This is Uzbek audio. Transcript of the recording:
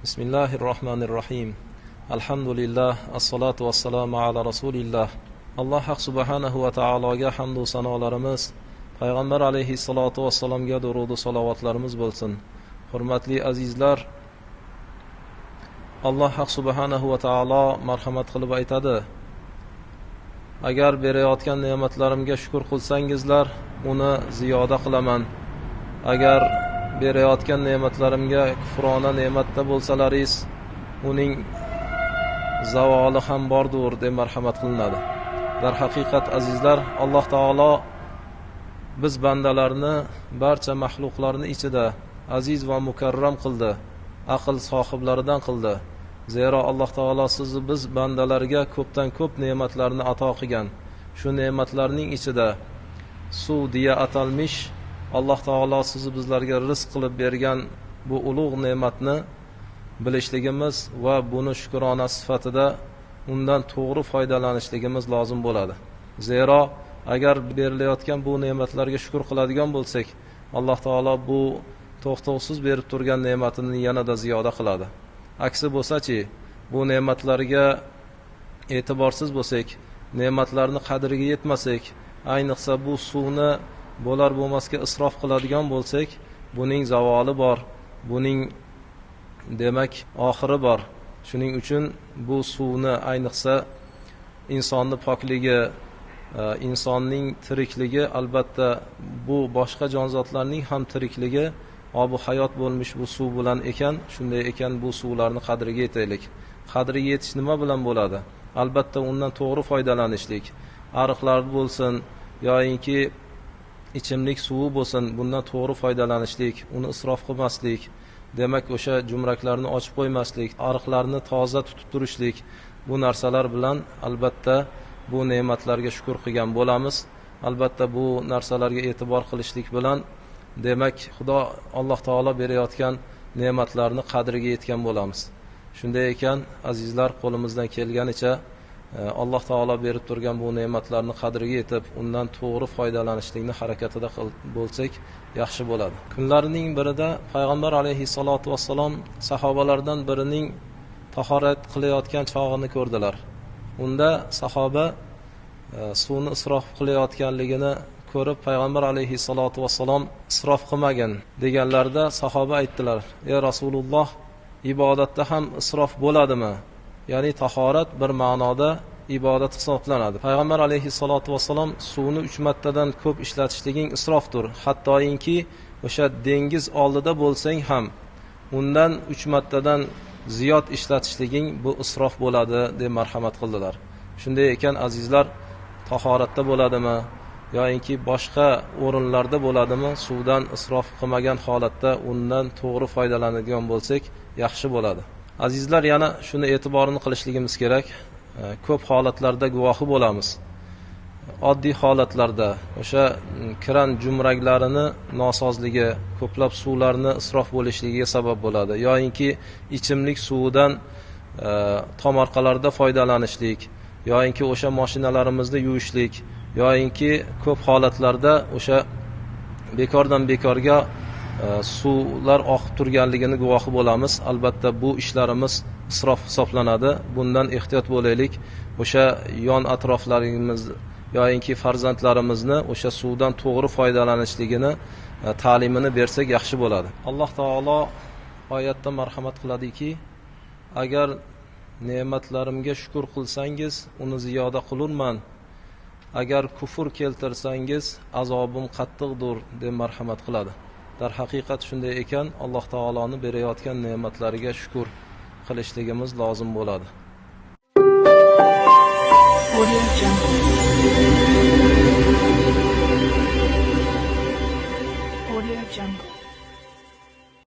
Bismillahirrohmanirrohim. Alhamdulillah, assalatu vassalamu ala rasulillah. Alloh haq subhanahu va taologa hamd va sanolarimiz, payg'ambar alayhissalatu vassalamga durud va salovatlarimiz bo'lsin. Hurmatli azizlar, Alloh haq subhanahu va taolo marhamat qilib aytadi: agar berayotgan ne'matlarimga shukr qilsangizlar, uni ziyoda qilaman. Agar berayotgan ne'matlarimga kufrona ne'matda bo'lsalaringiz, uning zavoli ham bordir deb marhamat qilinadi. Dar haqiqat azizlar, Alloh taolo biz bandalarni barcha mahluqlarni ichida aziz va mukarram qildi, aql sohiblaridan qildi. Zero Alloh taolo sizni biz bandalarga ko'pdan ko'p ne'matlarni ato qilgan. Shu ne'matlarning ichida suv deya atalmish Alloh taolo sizni bizlarga rizq qilib bergan bu ulug' ne'matni bilishligimiz va buni shukrona sifatida undan to'g'ri foydalanishligimiz lozim bo'ladi. Zero agar berilayotgan bu ne'matlarga shukr qiladigan bo'lsak, Alloh taolo bu to'xtovsiz berib turgan ne'matini yanada ziyoda qiladi. Aksi bo'lsa-chi, bu ne'matlarga e'tiborsiz bo'lsak, ne'matlarni qadriga yetmasak, ayniqsa bu suvni bo'lar bo'lmasga isrof qiladigan bo'lsak, buning zavoli bor, buning demak oxiri bor. Shuning uchun bu suvni ayniqsa insonning pokligi, insonning tirikligi, albatta bu boshqa jonzotlarning ham tirikligi obu hayot bo'lmish bu suv bilan ekan. Shunday ekan bu suvlarni qadriga yetaylik. Qadriga yetish nima bilan bo'ladi? Albatta undan to'g'ri foydalanishlik. Ariqlar bo'lsin yoinki ichimlik suvi bo'lsin, bundan to'g'ri foydalanishlik, uni isrof qilmaslik, demak o'sha jumraklarni ochib qo'ymaslik, ariqlarni toza tutib turishlik, bu narsalar bilan albatta bu ne'matlarga shukr qilgan bo'lamiz. Albatta bu narsalarga e'tibor qilishlik bilan demak Xudo Alloh taolo berayotgan ne'matlarni qadriga yetgan bo'lamiz. Shunday ekan azizlar, qo'limizdan kelganicha Alloh taolo berib turgan bu ne'matlarni qadriga yetib, undan to'g'ri foydalanishlikni harakatida bo'lsak yaxshi bo'ladi. Kunlarning birida payg'ambar alayhissalatu vassalom sahobalardan birining tahorat qilayotgan chog'ini ko'rdilar. Unda sahoba suvni isrof qilayotganligini ko'rib, payg'ambar alayhissalatu vassalom isrof qilmagin deganlarda sahoba aytdilar: "Ey Rasululloh, ibodatda ham isrof bo'ladimi?" Ya'ni tahorat bir ma'noda ibodat hisoblanadi. Payg'ambar alayhissalatu vassalom suvni 3 martadan ko'p ishlatishliging isrofdir. Hattoyinki o'sha dengiz oldida bo'lsang ham undan 3 martadan ziyod ishlatishliging bu isrof bo'ladi deb marhamat qildilar. Shunday ekan azizlar, tahoratda bo'ladimi yoinki boshqa o'rinlarda bo'ladimi, suvdan isrof qilmagan holatda undan to'g'ri foydalanadigan bo'lsak yaxshi bo'ladi. Azizlar, yana shuni e'tiborini qilishligimiz kerak. Ko'p holatlarda guvohi bo'lamiz. Oddiy holatlarda o'sha kran jumraklarini nosozligi ko'plab suvlarni isrof bo'lishligiga sabab bo'ladi. Yoinki ichimlik suvidan tomorqalarda foydalanishlik, yoinki o'sha mashinalarimizni yuvishlik, yoinki ko'p holatlarda o'sha bekordan bekorga suvlar oqib turganligini guvohi bo'lamiz. Albatta bu ishlarimiz isrof hisoblanadi. Bundan ehtiyot bo'laylik. O'sha yon atroflarimiz yoinki farzandlarimizni o'sha suvdan to'g'ri foydalanishligini ta'limini bersak yaxshi bo'ladi. Alloh taolo oyatda marhamat qiladiki: agar ne'matlarimga shukr qilsangiz, uni ziyoda qilurman. Agar kufr keltirsangiz, azobim qattiqdir deb marhamat qiladi. Dar haqiqat shunday ekan, Alloh taoloning berayotgan ne'matlariga shukr qilishligimiz lozim bo'ladi. Audio Jungle.